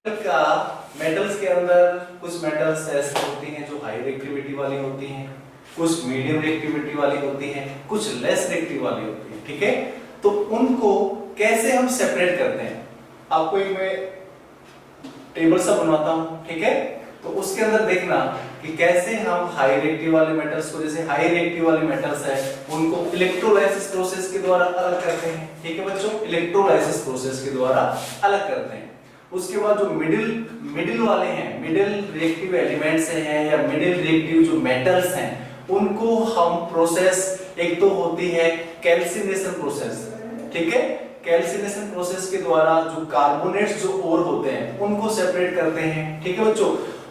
का मेटल्स के अंदर कुछ मेटल्स ऐसे होती हैं जो हाई रिएक्टिविटी वाली होती हैं, कुछ मीडियम रिएक्टिविटी वाली होती हैं, कुछ लेस रिएक्टिव वाली होती हैं। ठीक है, तो उनको कैसे हम सेपरेट करते हैं, आपको एक मैं टेबल सा बनवाता हूं। ठीक है, तो उसके अंदर देखना कि कैसे हम हाई रिएक्टिव वाले मेटल्स को, जैसे हाई रिएक्टिव वाले मेटल्स है उनको इलेक्ट्रोलाइसिस प्रोसेस के द्वारा अलग करते हैं। ठीक है बच्चों, इलेक्ट्रोलाइसिस प्रोसेस के द्वारा अलग करते हैं। उसके बाद जो मिडिल वाले हैं, मिडिल रिएक्टिव एलिमेंट्स हैं या मिडिल रिएक्टिव जो मेटल्स हैं, उनको हम प्रोसेस, एक तो होती है कैल्सिनेशन प्रोसेस। ठीक है, कैल्सिनेशन प्रोसेस के द्वारा जो कार्बोनेट्स जो ओर होते हैं उनको सेपरेट करते हैं। ठीक है बच्चों,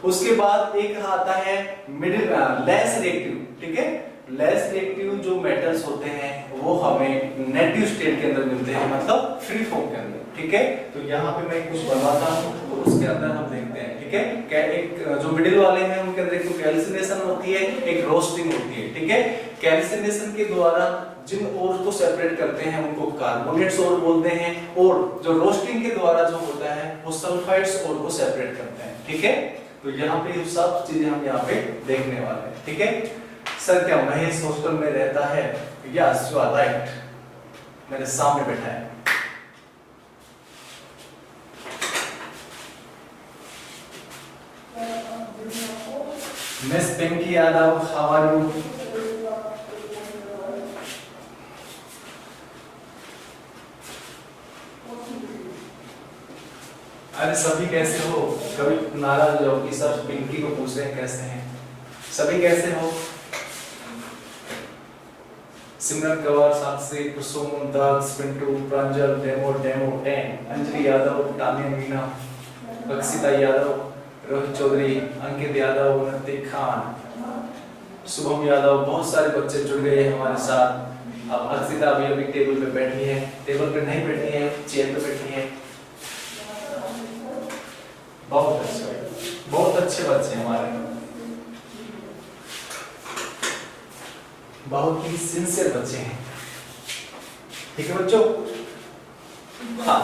उसके बाद एक आता है मिडिल लेस रिएक्टिव। ठीक है, लेस रिएक्टिव जो मेटल्स होते हैं वो हमें नेगेटिव स्टेट के अंदर मिलते हैं, मतलब फ्री फॉर्म के अंदर। ठीक है, तो यहाँ पे मैं कुछ बनवाता हूँ तो उसके अंदर हम देखते हैं। ठीक है, क्या एक जो मिडिल वाले हैं उनके अंदर एक तो कैल्सिनेशन होती है, एक रोस्टिंग होती है। ठीक है, कैल्सिनेशन के द्वारा जिन ओर को सेपरेट करते हैं उनको कार्बोनेट्स ओर बोलते हैं, और जो रोस्टिंग के द्वारा जो होता है वो सल्फाइड्स ओर को सेपरेट करते हैं। ठीक है, तो यहाँ पे ये सब चीजें हम यहाँ पे देखने वाले हैं। ठीक है, सर क्या महेश हॉस्टल में रहता है? यस यू आर राइट, मेरे सामने बैठा है। Miss Pinky Yadav, how are you? अरे सभी कैसे हो? कभी नाराज हो कि सब पिंकी को पूछ रहे हैं कैसे हैं? सभी कैसे हो? सिमरन गवार, साक्षी, कुसुम, दक्ष, पिंटू, प्रांजल, डेमो 10, अंजलि यादव, तानिया मीना, अक्षिता यादव, रोहित चौधरी, अंकित यादव, उन्नति खान, शुभम यादव, बहुत सारे बच्चे जुड़ गए हैं हमारे साथ। अब अक्षिता अभी टेबल पे बैठी है, टेबल पे नहीं बैठी है, चेयर पे बैठी है। बहुत अच्छे बच्चे हमारे, बहुत ही सिंसियर बच्चे हैं। ठीक है बच्चों, हाँ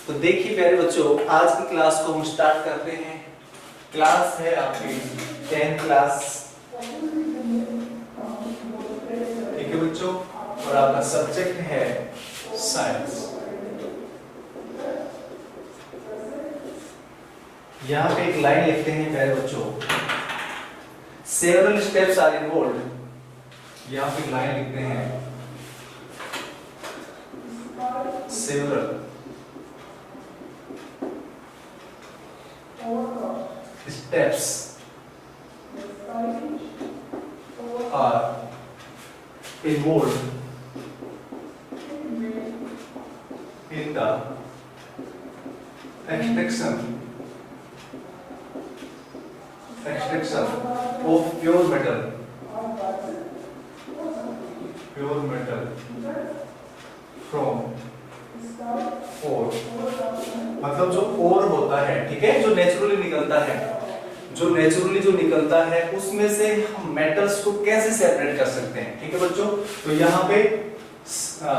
तो देखिए प्यारे बच्चों, आज की क्लास को हम स्टार्ट करते हैं। क्लास है आपकी 10th क्लास। ठीक है बच्चों, और आपका सब्जेक्ट है साइंस। यहाँ पे एक लाइन लिखते हैं प्यारे बच्चों, सेवरल स्टेप्स आर इन्वॉल्व्ड। यहाँ पे लाइन लिखते हैं several steps are involved in the extraction of pure metal from ore। मतलब जो ओर होता है, ठीक है, जो नेचुरली निकलता है, जो निकलता है उसमें से हम मेटल्स को कैसे सेपरेट कर सकते हैं। ठीक है बच्चों, तो यहाँ पे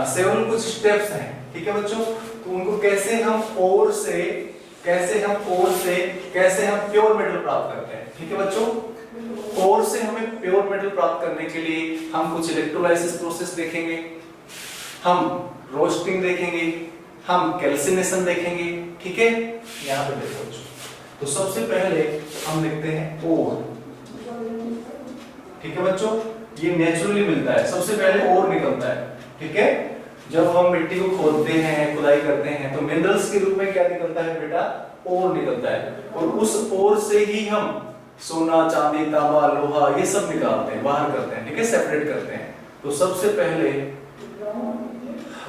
सेवन कुछ स्टेप्स हैं। ठीक है बच्चों, तो उनको कैसे हम ओर से कैसे हम प्योर मेटल प्राप्त करते हैं। ठीक है बच्चों, ओर से हमें प्योर मेटल प्राप्त करने के लिए हम कुछ इलेक्ट्रोलाइसिस प्रोसेस देखेंगे, हम रोस्टिंग देखेंगे, हम कैल्सिनेशन देखेंगे। ठीक है, यहाँ पे देखो बच्चों, तो सबसे पहले हम देखते हैं ओर। ठीक है बच्चों, ये नेचुरली मिलता है, सबसे पहले ओर निकलता है। ठीक है, जब हम मिट्टी को खोदते हैं, खुदाई करते हैं, तो मिनरल्स के रूप में क्या निकलता है बेटा? ओर निकलता है, और उस ओर से ही हम सोना, चांदी, तांबा, लोहा ये सब निकालते हैं, बाहर करते हैं। ठीक है, सेपरेट करते हैं। तो सबसे पहले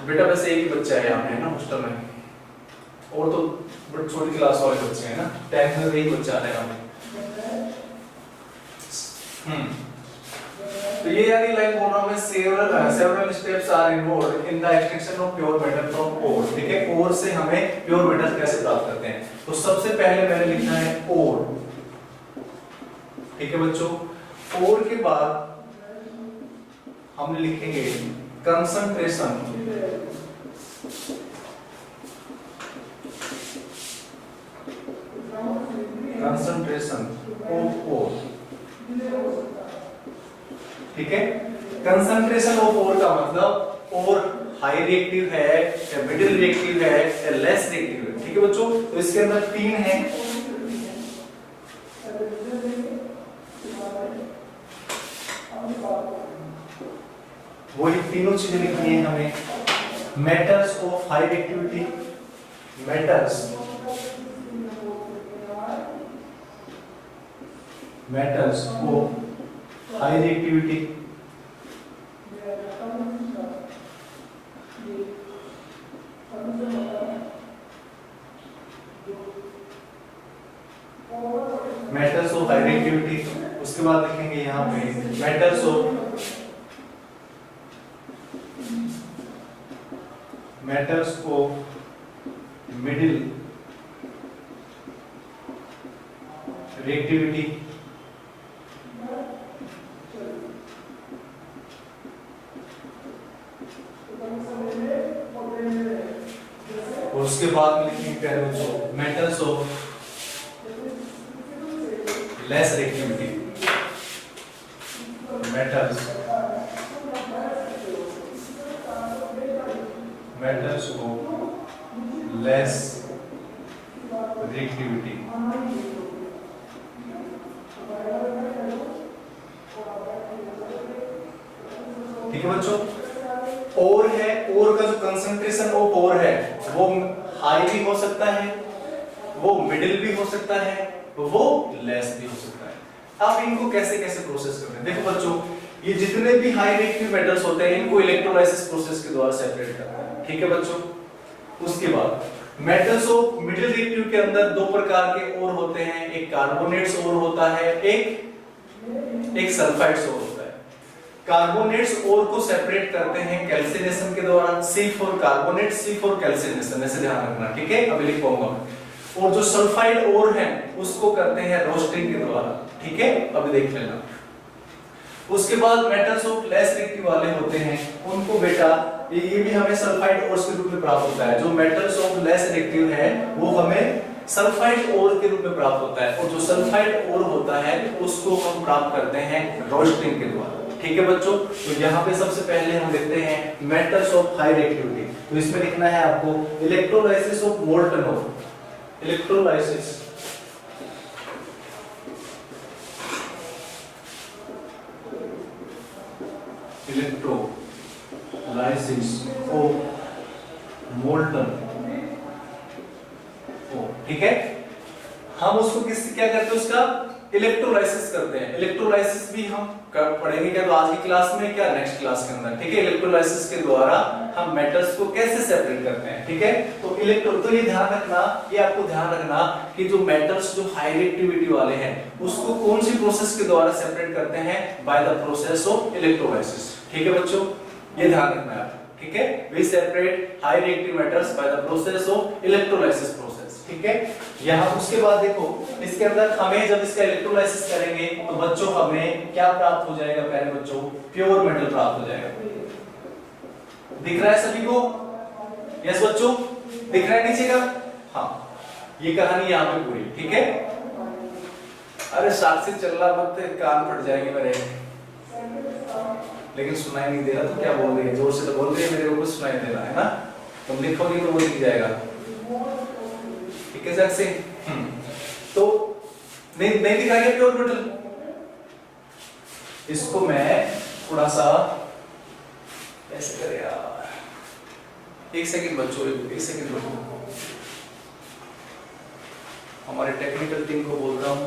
बेटा, वैसे एक ही बच्चा है यहाँ पे, है ना हॉस्टल में, और तो बट छोटी क्लास वाले बच्चे हैं ना, 10th में एक बच्चा है यहाँ पे। तो ये यानी लाइन बोल रहा हूँ मैं, several steps are involved in the extraction of pure metal from ore। ठीक है, ओर से हमें प्योर मेटल कैसे प्राप्त करते हैं। तो सबसे पहले मैंने लिखा है ओर। ठीक है बच्चों, ओर के बाद हम लिखेंगे कंसंट्रेशन कंसंट्रेशन ऑफ ओर, ठीक है। कंसंट्रेशन ऑफ ओर का मतलब ओर हाई रिएक्टिव है या मिडिल रिएक्टिव है या लेस रिएक्टिव है, ठीक है बच्चों। तो इसके अंदर 3 है, वही तीनों चीजें लिखनी है हमें। Metals of high reactivity, metals of high reactivity, metals of high reactivity. उसके बाद लिखेंगे यहाँ पे मेटल्स ऑफ मिडिल रिएक्टिविटी, और उसके बाद में लिखेंगे प्यारे बच्चों metals of less reactivity, metals of less reactivity. ठीक है बच्चों। और है, और का जो कंसंट्रेशन ऑफ और है वो हाई भी हो सकता है, वो मिडिल भी हो सकता है, वो लेस भी हो सकता है। अब इनको कैसे कैसे प्रोसेस करते हैं, देखो बच्चों, ये जितने भी हाई रिएक्टिव मेटल्स होते हैं इनको इलेक्ट्रोलाइसिस प्रोसेस के द्वारा सेपरेट करते हैं, ठीक है बच्चों। उसके बाद मेटल्स ऑफ मिडिल रिएक्टिव के अंदर 2 प्रकार के और होते हैं, एक कार्बोनेट्स और होता है, एक सल्फाइड्स और होता है। कार्बोनेट्स और को सेपरेट करते हैं कैल्सिनेशन के द्वारा, C for carbonate, C for calcination, ऐसे ध्यान रखना, ठीक है। अभी लिखूंगा। और जो सल्फाइड और है उसको करते हैं रोस्टिंग के द्वारा, ठीक है, अभी देख लेना। उसके बाद मेटल्स ऑफ लेस रिएक्टिव वाले होते हैं उनको बेटा ये भी हमें सल्फाइड ओर्स के रूप में प्राप्त होता है। जो मेटल्स ऑफ लेस रिएक्टिव है वो हमें सल्फाइड ओर के रूप में प्राप्त होता है, और जो सल्फाइड ओर होता है उसको हम प्राप्त करते हैं रोस्टिंग के द्वारा, ठीक है बच्चों। तो यहाँ पे सबसे पहले हम देखते हैं मेटल्स ऑफ हाई रिएक्टिविटी। तो इसमें लिखना है आपको electrolysis of molten ore, electrolysis of molten, ठीक है। हम उसको क्या करते हैं, उसका इलेक्ट्रोलाइसिस करते हैं। इलेक्ट्रोलाइसिस भी हम पढ़ेंगे क्या, तो आज की क्लास में क्या नेक्स्ट क्लास के अंदर, ठीक है। इलेक्ट्रोलाइसिस के द्वारा हम मेटल्स को कैसे सेपरेट करते हैं, ठीक है। तो ये ध्यान रखना, ये आपको ध्यान रखना कि जो मेटल्स जो हाई रिएक्टिविटी वाले हैं उसको कौन सी प्रोसेस के द्वारा सेपरेट करते हैं, by the process of electrolysis, ठीक है बच्चों, ये ध्यान रखना है, ठीक है। We separate high reactive metals by the process of electrolysis process, ठीक है। यहाँ उसके बाद देखो इसके अंदर हमें जब इसका इलेक्ट्रोलाइसिस करेंगे तो बच्चों हमें क्या प्राप्त हो जाएगा, प्यारे बच्चों, प्योर मेटल प्राप्त हो जाएगा। दिख रहा है सभी को? यस बच्चों, दिख रहा है नीचे का? हाँ, ये कहानी यहाँ पे पूरी, ठीक है। अरे साथ से चल रहा मत, कान फट जाएंगे मेरे, लेकिन सुनाई नहीं दे रहा तो क्या बोल रही है, जोर से तो बोल रही है, मेरे को कुछ सुनाई दे रहा है ना। तुम लिखोगे तो वो दिख जाएगा, ठीक है सर से। तो नहीं दिखाई गया प्योर मेटल। इसको मैं थोड़ा सा ऐसे करे यार, एक सेकंड बच्चों, एक सेकंड बच्चों, हमारे टेक्निकल टीम को बोल रहा हूँ।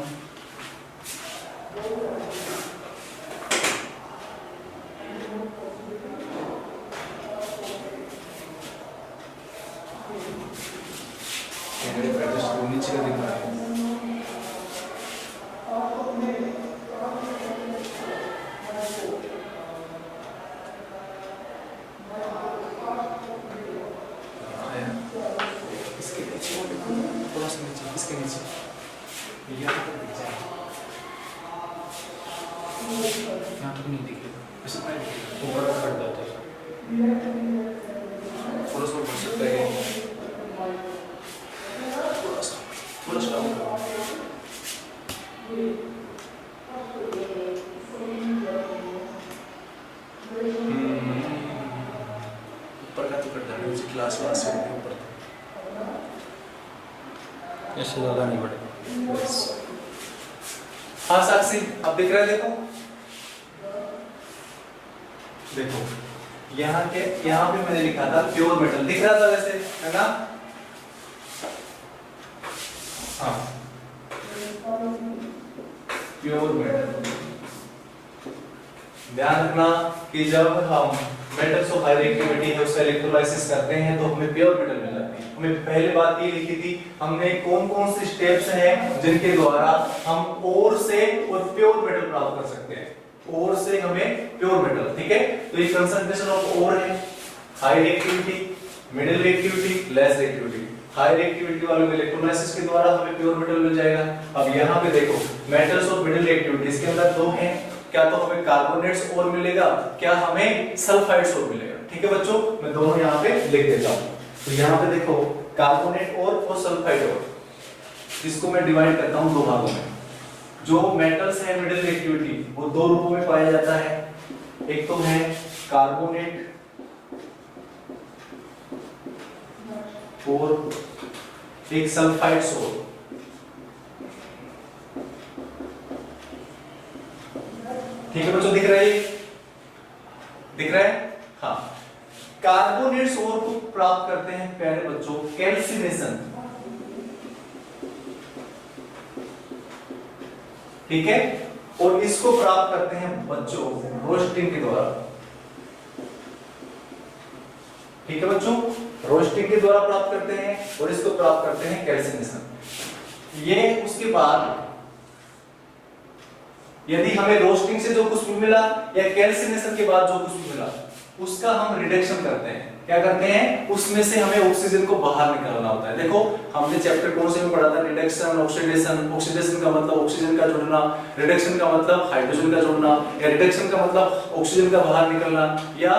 नीचे दिख रहा है, इसके नीचे थोड़ा सा नीचे, इसके नीचे यहाँ पर दिख जाएगा, यहाँ पर नहीं दिखेगा, इसमें ऊपर फट जाता है, थोड़ा सा बढ़ सकता है, थोड़ा सा ऊपर का तो कट जाना, मुझे क्लास वास से ऊपर इससे ज़्यादा नहीं बढ़ेगा। बस। हाँ साक्षी, अब दिख रहा है? देखो देखो यहाँ पे मैंने लिखा था प्योर मेटल, दिख रहा था वैसे, है ना? हाँ, प्योर मेटल। ध्यान रखना कि जब हम मेटल्स ऑफ हाई रिएक्टिविटी है उसका इलेक्ट्रोलाइसिस करते हैं तो हमें प्योर मेटल मिल जाती है। हमें पहले बात ये लिखी थी हमने कौन कौन से स्टेप्स हैं जिनके द्वारा हम ओर से और प्योर मेटल प्राप्त कर सकते हैं। ओर से हमें प्योर मेटल, ठीक है? तो ये कंसंट्रेशन ऑफ ओर है, high reactivity, middle reactivity, less reactivity. High reactivity वाले में इलेक्ट्रोलाइसिस के द्वारा हमें प्योर मेटल मिल जाएगा। अब यहाँ पे देखो मेटल्स ऑफ मिडिल रिएक्टिविटी, इसके अंदर दो हैं, क्या तो हमें कार्बोनेट्स और मिलेगा, क्या हमें सल्फाइड्स और मिलेगा। ठीक है बच्चों, मैं दोनों यहाँ पे लिख देता हूँ। तो यहाँ पे देखो कार्बोनेट और सल्फाइड और, इसको मैं डिवाइड करता हूँ दो भागों में। जो मेटल्स है मिडिल रिएक्टिविटी वो दो रूपों में पाया जाता है, एक तो है कार्बोनेट और एक सल्फाइड्स और। ठीक है बच्चों, दिख रहा है? दिख रहा है? हाँ। कार्बोनेट्स और को प्राप्त करते हैं पहले बच्चों कैल्सिनेशन, ठीक है? और इसको प्राप्त करते हैं बच्चों रोस्टिंग के द्वारा। ठीक है बच्चों, रोस्टिंग के द्वारा प्राप्त करते हैं और इसको प्राप्त करते हैं कैल्सिनेशन। ये उसके बाद यदि हमें रोस्टिंग से जो कुछ भी मिला या कैल्सिनेशन के बाद जो कुछ भी मिला उसका हम रिडक्शन करते हैं। क्या करते हैं? उसमें से हमें ऑक्सीजन को बाहर निकालना होता है। देखो हमने चैप्टर कौन से में पढ़ा था? Reduction, oxidation. ऑक्सीडेशन का मतलब ऑक्सीजन का जुड़ना, रिडक्शन का मतलब हाइड्रोजन का जुड़ना, या रिडक्शन का मतलब ऑक्सीजन का बाहर निकलना, या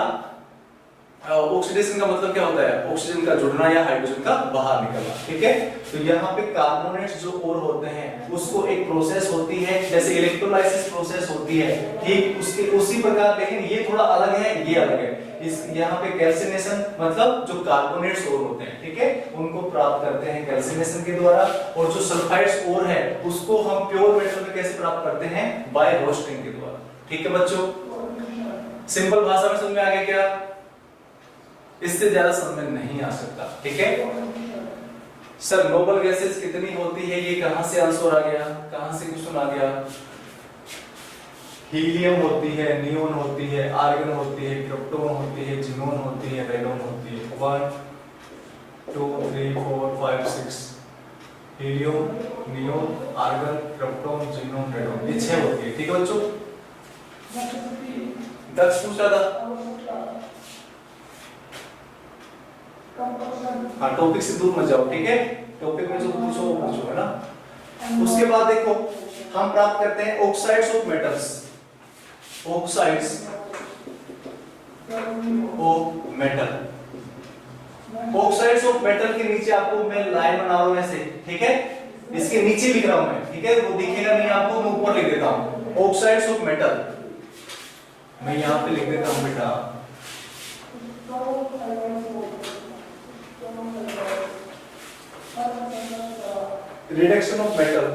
ऑक्सीडेशन का मतलब क्या होता है? ऑक्सीजन का जुड़ना या हाइड्रोजन का बाहर निकलना। ठीक है? तो यहाँ पे कार्बोनेट्स जो और होते हैं उसको एक प्रोसेस होती है जैसे इलेक्ट्रोलाइसिस प्रोसेस होती है, ठीक उसके उसी प्रकार, लेकिन ये थोड़ा अलग है, ये अलग है। इस यहाँ पे कैल्सिनेशन मतलब जो कार्बोनेट्स और होते हैं, ठीक है, उनको प्राप्त करते हैं कैल्सिनेशन के द्वारा। और जो सल्फाइड्स और है उसको हम प्योर मेटल में कैसे प्राप्त करते हैं? बाय रोस्टिंग के द्वारा। ठीक है बच्चों, सिंपल भाषा में समझ में आ गया क्या? इससे ज्यादा समझ में नहीं आ सकता। ठीक है सर, नोबल गैसेस कितनी होती है? ये कहां से आंसर आ गया, कहां से क्वेश्चन आ गया? हीलियम होती है, नियोन होती है, आर्गन होती है, क्रिप्टॉन होती है, जिनोन होती है, रेडोन होती है। 1 2 3 4 5 6 helium, neon, argon, krypton, xenon, radon, ये 6 होती है। ठीक है बच्चों, 10 पूछा था। हाँ, टॉपिक से दूर मत जाओ, ठीक है? टॉपिक में जो पूछो वो पूछो, है ना? उसके बाद देखो हम प्राप्त करते हैं oxides of metals. Oxides of metal, oxides of metal के नीचे आपको मैं लाइन बना रहा हूं ऐसे, ठीक है? इसके नीचे लिख रहा हूं मैं, ठीक है? वो दिखेगा नहीं आपको, मैं ऊपर लिख देता हूं ऑक्साइड्स ऑफ मेटल। मैं यहां पे लिख देता हूं बेटा reduction of metal.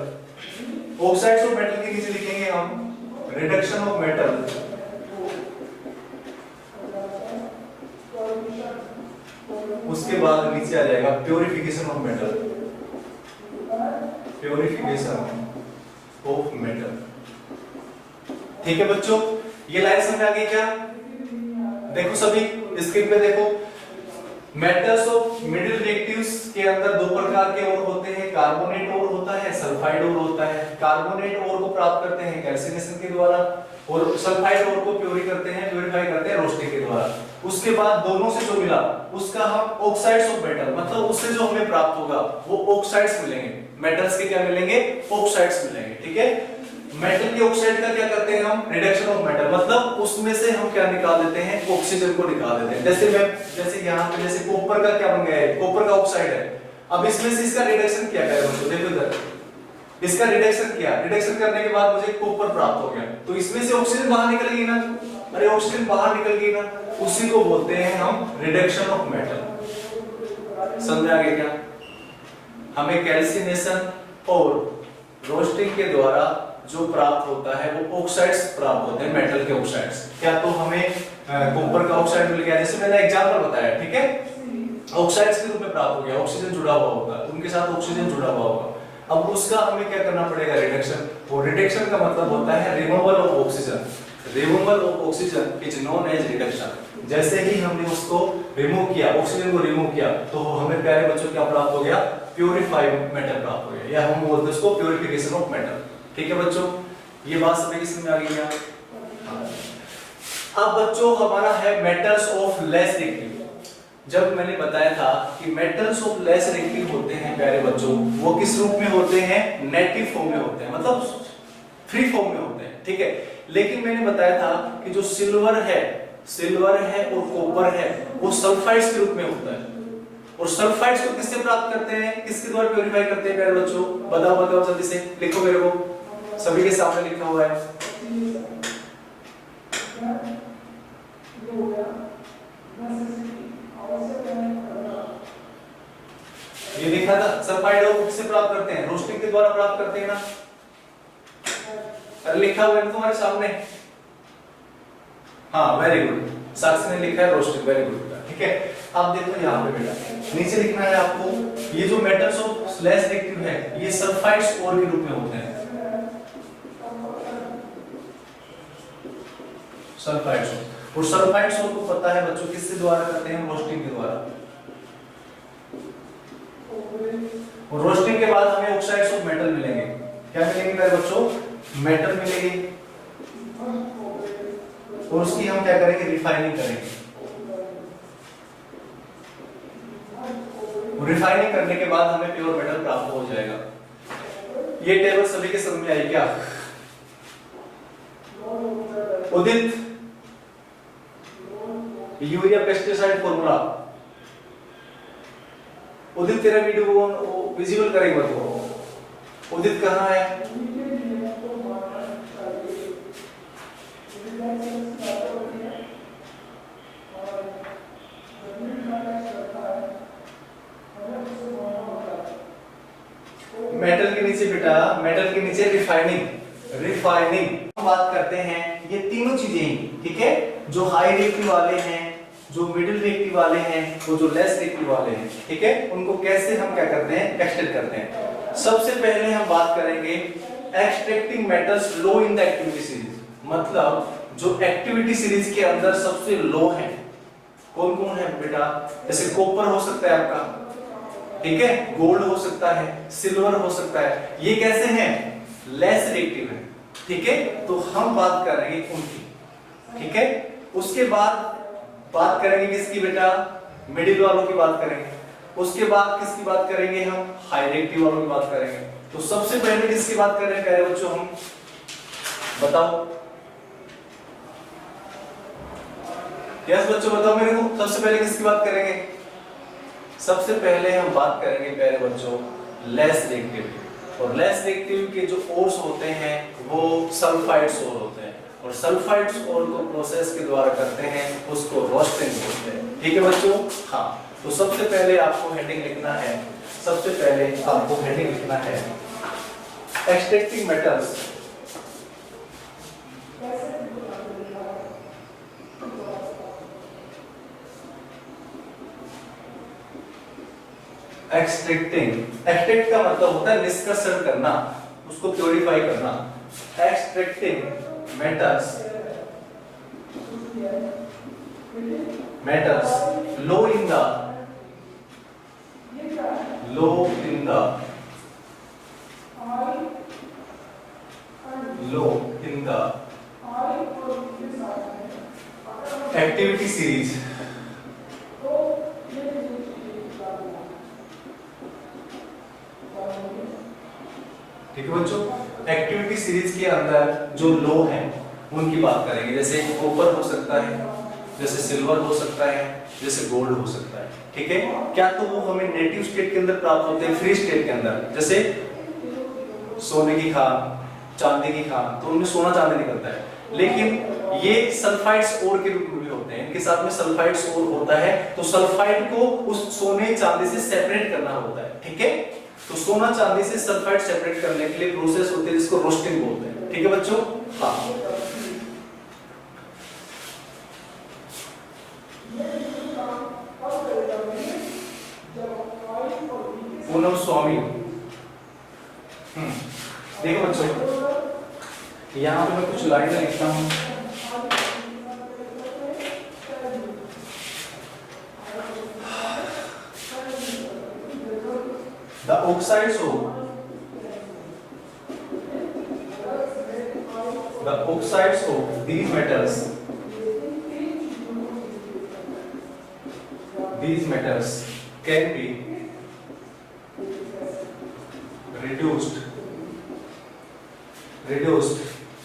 Oxides of metal के नीचे लिखेंगे हम रिडक्शन ऑफ मेटल। उसके बाद नीचे आ जाएगा purification of metal. Purification of metal. ठीक है बच्चों, ये लाइन समझ आ गई क्या? देखो सभी स्क्रीन पे देखो, मेटल्स ऑफ मिडिल रिएक्टिव्स के अंदर दो प्रकार के और होते हैं, कार्बोनेट और होता है, सल्फाइड और होता है। कार्बोनेट और को प्राप्त करते हैं कैल्सिनेशन के द्वारा और सल्फाइड और को प्योरीफाई करते हैं रोस्टिंग के द्वारा। उसके बाद दोनों से जो मिला उसका हम ऑक्साइड्स ऑफ मेटल, मतलब उससे जो हमें प्राप्त होगा वो ऑक्साइड्स मिलेंगे। मेटल्स के क्या मिलेंगे? ऑक्साइड्स मिलेंगे। ठीक है, मेटल के ऑक्साइड का क्या करते हैं हम? रिडक्शन ऑफ मेटल, मतलब उसमें से हम क्या निकाल देते हैं? ऑक्सीजन को निकाल देते हैं। जैसे यहाँ पे जैसे कॉपर का क्या बन गया है? कॉपर का ऑक्साइड है। अब इसमें से इसका रिडक्शन क्या करें? देखो इधर इसका रिडक्शन किया, रिडक्शन करने के बाद मुझे कॉपर प्राप्त हो गया, तो इसमें से ऑक्सीजन बाहर निकल गई ना, अरे ऑक्सीजन बाहर निकल गई ना, उसी को बोलते हैं हम रिडक्शन ऑफ मेटल। समझ आ गया क्या? हमें कैल्सिनेशन और रोस्टिंग के द्वारा जो प्राप्त होता है वो ऑक्साइड्स प्राप्त होते हैं, मेटल के ऑक्साइड्स। क्या तो हमें कॉपर का ऑक्साइड मिल गया, जैसे मैंने एग्जांपल बताया, ठीक है, ऑक्साइड्स के रूप में प्राप्त हो गया, ऑक्सीजन जुड़ा हुआ होगा, उनके साथ ऑक्सीजन जुड़ा हुआ होगा। अब उसका हमें क्या करना पड़ेगा, रिडक्शन। और रिडक्शन का मतलब होता है removal of oxygen. Removal of oxygen is known as reduction. जैसे ही हमने उसको रिमूव किया, ऑक्सीजन को रिमूव किया, तो हमें प्यारे बच्चों क्या प्राप्त हो गया, प्यूरिफाइड मेटल प्राप्त हो गया, या हम बोलते हैं उसको प्यूरिफिकेशन ऑफ मेटल। ठीक है बच्चों, ये बात सभी समझ में आ गई क्या? अब बच्चों हमारा है मेटल्स ऑफ लेस रिएक्टिव। जब मैंने बताया था कि मेटल्स ऑफ लेस रिएक्टिव होते हैं प्यारे बच्चों, वो किस रूप में होते हैं, नेटिव फॉर्म में होते हैं, मतलब फ्री फॉर्म में होते हैं, ठीक है। लेकिन मैंने बताया था कि जो सिल्वर है और कॉपर है, वो सल्फाइड्स के रूप में होता है। और सल्फाइड्स को किससे प्राप्त करते हैं, किसके द्वारा प्यूरिफाई करते हैं प्यारे बच्चों, बताओ जल्दी से, लिखो मेरे को, सभी के सामने लिखा हुआ है। ये देखा था, सल्फाइड को किससे प्राप्त करते हैं, रोस्टिंग के द्वारा प्राप्त करते हैं ना। अरे लिखा हुआ है तुम्हारे सामने, हाँ वेरी गुड, साक्षी ने लिखा है रोस्टिंग, वेरी गुड, ठीक है। अब देखो यहाँ पे बेटा नीचे लिखना है आपको, ये जो मेटल्स ऑफ लेस रिएक्टिव है ये सल्फाइड्स और के रूप में होते हैं, सल्फाइड्स। और सल्फाइड्स को पता है बच्चों किसके द्वारा करते हैं, रोस्टिंग के द्वारा। और रोस्टिंग के बाद हमें ऑक्साइड्स ऑफ मेटल मिलेंगे। क्या मिलेंगे मेरे बच्चों, मेटल मिलेंगे। और उसकी हम क्या करेंगे, रिफाइनिंग करेंगे। रिफाइनिंग करने के बाद हमें प्योर मेटल प्राप्त हो जाएगा। ये टेबल सभी के समझ में आई क्या? उदित, यूरिया पेस्टिसाइड फॉर्मूला, उदित तेरा वीडियो विजिबल करेगा तो। उदित कहाँ है? मेटल के नीचे बेटा, मेटल के नीचे रिफाइनिंग हम बात करते हैं, ये तीनों चीजें ही, ठीक है, जो हाई रिएक्टिव वाले हैं, जो मिडिल रिएक्टिव वाले हैं, वो जो लेस रिएक्टिव वाले हैं, ठीक है, उनको कैसे हम क्या करते हैं, एक्सट्रैक्ट करते हैं। सबसे पहले हम बात करेंगे extracting metals low in the activity series, मतलब जो एक्टिविटी सीरीज के अंदर सबसे लो है, कौन कौन है बेटा, जैसे कॉपर हो सकता है आपका, ठीक है, गोल्ड हो सकता है, सिल्वर हो सकता है, ये कैसे हैं, लेस रिएक्टिव है, ठीक है। तो हम बात करेंगे उनकी, ठीक है। उसके बाद बात करेंगे किसकी बेटा, मिडिल वालों की बात करेंगे। उसके बाद किसकी बात करेंगे, हम हाई रिएक्टिव वालों की बात करेंगे। तो सबसे पहले किसकी बात कर रहे हैं प्यारे बच्चों, हम बताओ, यस बच्चों बताओ मेरे को, सबसे पहले किसकी बात करेंगे? सबसे पहले हम बात करेंगे प्यारे बच्चों लेस रिएक्टिव। और लेस रिएक्टिव के जो ओर्स होते हैं वो सल्फाइड्स ओर होते हैं, और सल्फाइड्स ओर को प्रोसेस के द्वारा करते हैं, उसको रोस्टिंग बोलते हैं, ठीक है बच्चों। हाँ, तो सबसे पहले आपको हेडिंग लिखना है, सबसे पहले आपको हेडिंग लिखना है एक्सट्रैक्टिंग मेटल्स एक्सट्रैक्ट का मतलब होता है निष्कर्षण करना, उसको प्योरीफाई करना। Extracting metals low in the activity series, ठीक है बच्चों। एक्टिविटी सीरीज के अंदर जो लो हैं उनकी बात करेंगे, जैसे कॉपर हो सकता है, जैसे सिल्वर हो सकता है, जैसे गोल्ड हो सकता है, ठीक है। क्या तो वो हमें नेटिव स्टेट के अंदर प्राप्त होते हैं, फ्री स्टेट के अंदर, जैसे सोने की खान, चांदी की खान, तो उनमें सोना चांदी निकलता है। लेकिन ये सल्फाइड्स ओर के रूप में भी होते हैं, इनके साथ में सल्फाइड्स ओर होता है, तो सल्फाइड को उस सोने चांदी से सेपरेट करना होता है, ठीक है। तो सोना चांदी से सल्फाइड सेपरेट करने के लिए प्रोसेस होती है जिसको रोस्टिंग बोलते हैं, ठीक है बच्चों। हाँ, पूनम स्वामी, देखो बच्चों, यहाँ पे मैं कुछ लाइन लिखता हूँ। The oxides of these metals can be reduced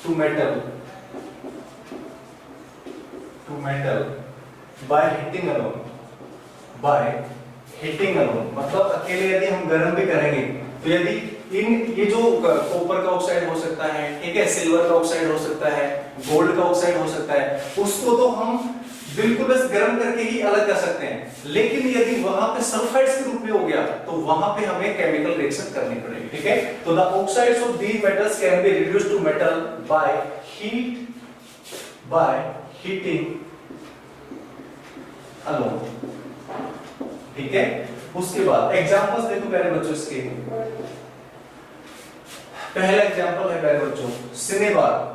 to metal by hitting alone, मतलब अकेले यदि हम गर्म भी करेंगे तो यदि ये जो कॉपर का ऑक्साइड हो सकता है, ठीक है, सिल्वर का ऑक्साइड हो सकता है, गोल्ड का ऑक्साइड हो सकता है, उसको तो हम बिल्कुल बस गर्म करके ही अलग कर सकते हैं। लेकिन यदि वहां पे सल्फाइड्स के रूप में हो गया तो वहां पे हमें केमिकल रिएक्शन करनी पड़ेगी, ठीक है। तो the oxides of these metals can be reduced to metal by heating alone, ठीक है। उसके बाद एग्जांपल्स देखो प्यारे बच्चों इसके। पहला एग्जांपल है प्यारे बच्चों सिनेबार।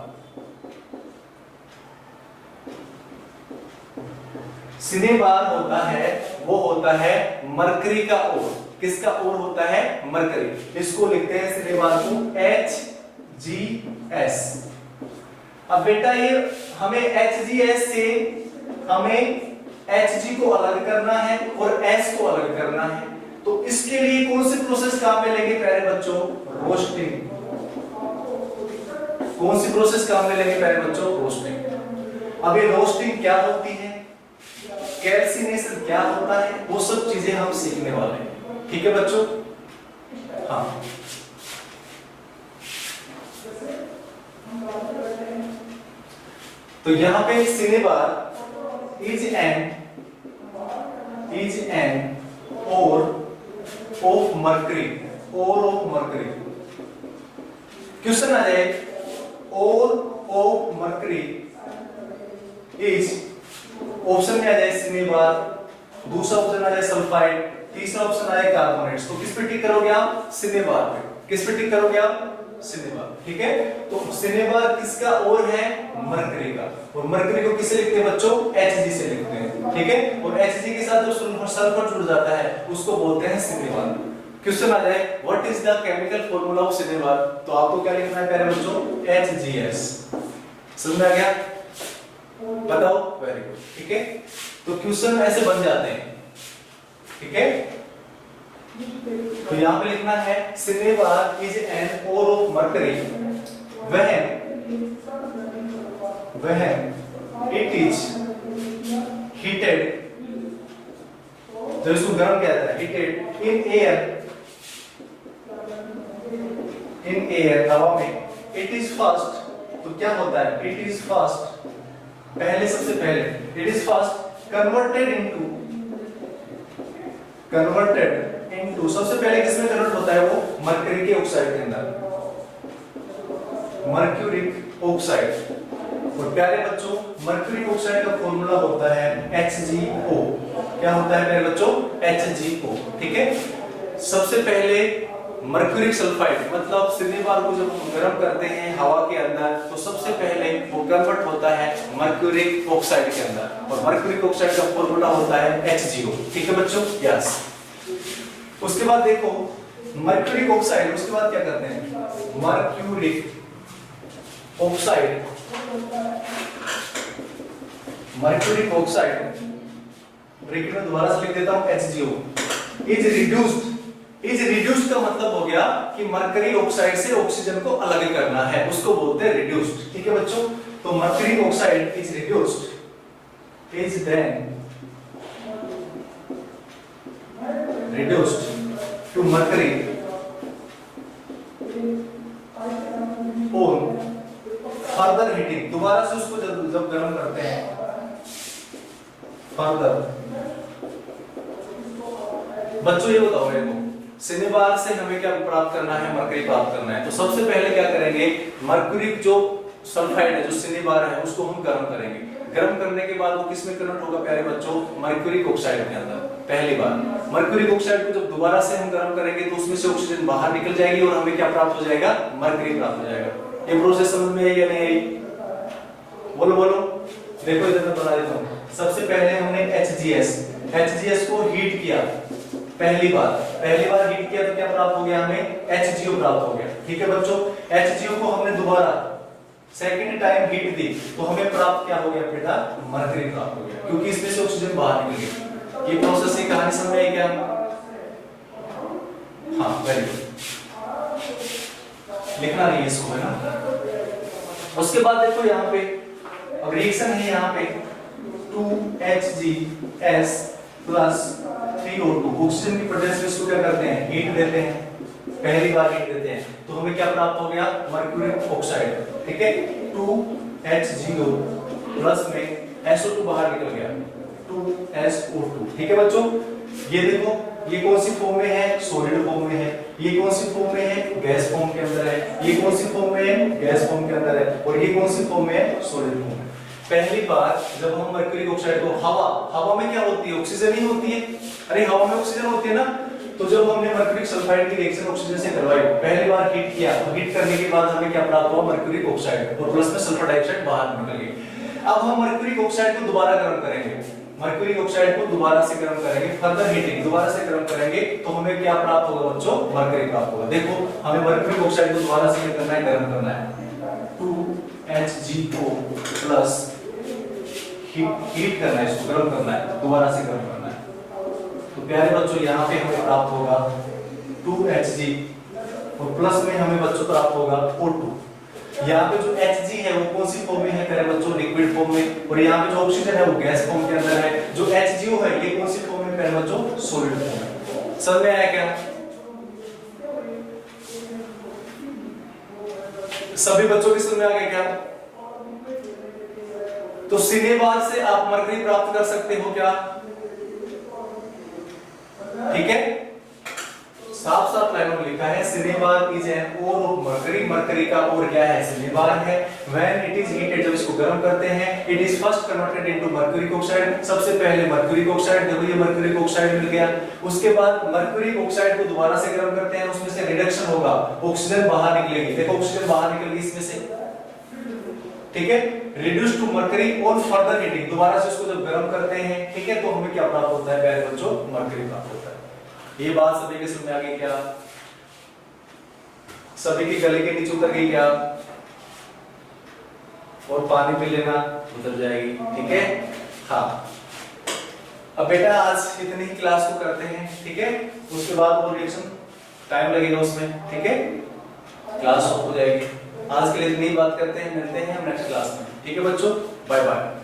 सिनेबार होता है मरकरी का ओर। किसका ओर होता है? मरकरी। इसको लिखते हैं सिनेबार को HGS। अब बेटा ये हमें HGS से हमें Hg को अलग करना है और S को अलग करना है, तो इसके लिए कौन सी प्रोसेस काम में लेंगे प्यारे बच्चों? रोस्टिंग। कौन सी प्रोसेस काम में लेंगे प्यारे बच्चों? रोस्टिंग। अब ये रोस्टिंग क्या होती है, कैल्सिनेशन क्या होता है, वो सब चीजें हम सीखने वाले हैं, ठीक है बच्चों। हाँ, तो यहां पे cinnabar is an ore of mercury। Question आ जाए, ore of mercury is, option में आ जाए सिनेबार, दूसरा ऑप्शन आ जाए सल्फाइड, तीसरा ऑप्शन आ जाए कार्बोनेट्स। तो किस पे टिक करोगे आप? सिनेबार पे। किस पे टिक करोगे आप? सिनेबार, ठीक है। तो सिनेबार किसका ओर है? मरकरी का। और मरकरी को किससे लिखते हैं बच्चों? Hg से लिखते हैं, ठीक है। और Hg के साथ जो सल्फर जुड़ जाता है उसको बोलते हैं सिनेबार। क्वेश्चन आ जाए what is the chemical formula of cinnabar, तो आपको क्या लिखना है प्यारे बच्चों? HGS। समझ में आ गया? बताओ, वेरी गुड, ठीक है। तो क्वेश्चन ऐसे बन जाते हैं, ठीक है। तो यहां पे लिखना है cinnabar is an ore of mercury when it is heated, जो इसको गर्म किया जाता है, heated in air, हवा में, it is first, तो क्या होता है? it is first, पहले सबसे पहले it is first converted into, सबसे पहले किसमें कन्वर्ट होता है? वो मरकरी के ऑक्साइड के अंदर, मर्क्यूरिक ऑक्साइड। और प्यारे बच्चों मर्क्यूरिक ऑक्साइड का फॉर्मूला होता है HgO। क्या होता है प्यारे बच्चों? HgO, ठीक है। सबसे पहले मर्क्यूरिक सल्फाइड, मतलब सिनेबार को जब हम गर्म करते हैं हवा के अंदर, तो सबसे पहले वो कन्वर्ट होता है मर्क्यूरिक ऑक्साइड के अंदर, और मर्क्यूरिक ऑक्साइड का फॉर्मूला होता है HgO, ठीक है बच्चों। यस। उसके बाद देखो मर्क्यूरिक ऑक्साइड, उसके बाद क्या करते हैं? मर्क्यूरिक ऑक्साइड ब्रैकेट में दोबारा से लिख देता हूं HgO इज रिड्यूस्ड का मतलब हो गया कि मरकरी ऑक्साइड से ऑक्सीजन को अलग करना है, उसको बोलते हैं रिड्यूस्ड, ठीक है बच्चों। तो mercury oxide is reduced to mercury दोबारा से उसको जब गर्म करते हैं फर्दर, बच्चों ये बताओ मेरे को, सिनेबार से हमें क्या प्राप्त करना है, मरकरी प्राप्त करना है। तो सबसे पहले क्या करेंगे, मरकरी जो सल्फाइड है, जो सिनेबार है, उसको हम गर्म करेंगे। गर्म करने के बाद वो किस में कन्वर्ट होगा प्यारे बच्चों, मरक्यूरिक ऑक्साइड के अंदर। पहली बार मरक्यूरिक ऑक्साइड को जब दोबारा से हम गर्म करेंगे तो उसमें से ऑक्सीजन बाहर निकल जाएगी और हमें क्या प्राप्त हो जाएगा, मरकरी प्राप्त हो जाएगा। ये प्रोसेस समझ में आई या नहीं आई, बोलो बोलो। देखो इधर मैं बता देता हूँ। सबसे पहले हमने HGS को हीट किया, पहली बार हीट किया तो क्या प्राप्त हो गया, हमें HGO प्राप्त हो गया। ठीक है बच्चों, HGO को हमने दोबारा सेकंड टाइम हीट दी तो हमें प्राप्त क्या हो गया बेटा, मरकरी प्राप्त हो गया, क्योंकि इसमें से ऑक्सीजन बाहर निकल गई। ये प्रोसेस की कहानी समझ में आई क्या? हाँ वेरी गुड, लिखना नहीं है इसको, है ना। उसके बाद देखो यहाँ पे अब रिएक्शन है, यहाँ पे 2HGS प्लस 3O2, ऑक्सीजन की प्रेजेंस में इसको क्या करते हैं, हीट देते हैं। पहली बार हीट देते हैं तो हमें क्या प्राप्त हो गया, मरक्यूरिक ऑक्साइड। ठीक है, 2HGO प्लस में SO2 बाहर निकल गया, 2SO2। ठीक है बच्चों, ये देखो ये कौन सी फॉर्म में है, सॉलिड फॉर्म में है। ये कौन सी फॉर्म में है, गैस फॉर्म के अंदर है। ये कौन सी फॉर्म में है, गैस फॉर्म के अंदर है। और ये कौन सी फॉर्म में है, सॉलिड फॉर्म में। पहली बार जब हम मरक्यूरिक ऑक्साइड को हवा में क्या होती है, ऑक्सीजन ही होती है। अरे हवा में ऑक्सीजन होती है ना। तो जब हमने मरक्यूरिक सल्फाइड की रिएक्शन ऑक्सीजन से करवाई, पहली बार हीट किया, तो हीट करने के बाद हमें क्या प्राप्त हुआ, मरक्यूरिक ऑक्साइड और प्लस में सल्फर डाइऑक्साइड बाहर निकल गई। अब हम मरक्यूरिक ऑक्साइड को दोबारा गर्म करेंगे, मरक्यूरिक ऑक्साइड को दोबारा से गर्म करेंगे, फर्दर हीटिंग दोबारा से गर्म करेंगे तो हमें क्या प्राप्त होगा बच्चों, मरकरी प्राप्त होगा। देखो हमें मरक्यूरिक ऑक्साइड को दोबारा से क्या करना है, गर्म करना है। 2HGO प्लस हीट करना है, इसको गर्म करना है, दोबारा से गर्म करना है। तो प्यारे बच्चों यहाँ पे हमें प्राप्त होगा 2Hg और प्लस में हमें बच्चों प्राप्त होगा O2। यहाँ पे जो Hg है वो कौन सी फॉर्म में है प्यारे बच्चों, लिक्विड फॉर्म में। और यहाँ पे जो ऑक्सीजन है वो गैस फॉर्म के अंदर है। जो HGO है ये कौन सी फॉर्म में प्यारे बच्चों, सॉलिड फॉर्म में। समझ में आया क्या? सभी बच्चों की समझ में आ गया क्या? तो सिनेबार से आप मरकरी प्राप्त कर सकते हो क्या? ठीक है, साफ साफ लाइनों में लिखा है, cinnabar is an ore of mercury. Mercury का ओर क्या है, सिनेबार है। व्हेन इट इज हीटेड, जब इसको गर्म करते हैं, it is first converted into mercuric oxide. सबसे पहले मरक्यूरिक ऑक्साइड, देखो ये मरक्यूरिक ऑक्साइड मिल गया। उसके बाद मरक्यूरिक ऑक्साइड को दोबारा से गर्म करते हैं, उसमें से रिडक्शन होगा, ऑक्सीजन बाहर निकलेगी। देखो ऑक्सीजन बाहर निकल गई इसमें से। ठीक है, रिड्यूस टू मरकरी और फर्दर हीटिंग, दोबारा से उसको जब गर्म करते हैं, ठीक है, तो हमें क्या प्राप्त होता है प्यारे बच्चों, मरकरी प्राप्त होता है। ये बात सभी के समझ में आ गई क्या? सभी की गले के नीचे उतर गई क्या? और पानी पी लेना, उतर जाएगी। ठीक है, हाँ। अब बेटा आज इतनी ही क्लास को करते हैं, ठीक है। उसके बाद वो रिएक्शन टाइम लगेगा उसमें, ठीक है, क्लास हो जाएगी। आज के लिए इतनी बात करते हैं, मिलते हैं हम नेक्स्ट क्लास में। ठीक है बच्चों, बाय बाय।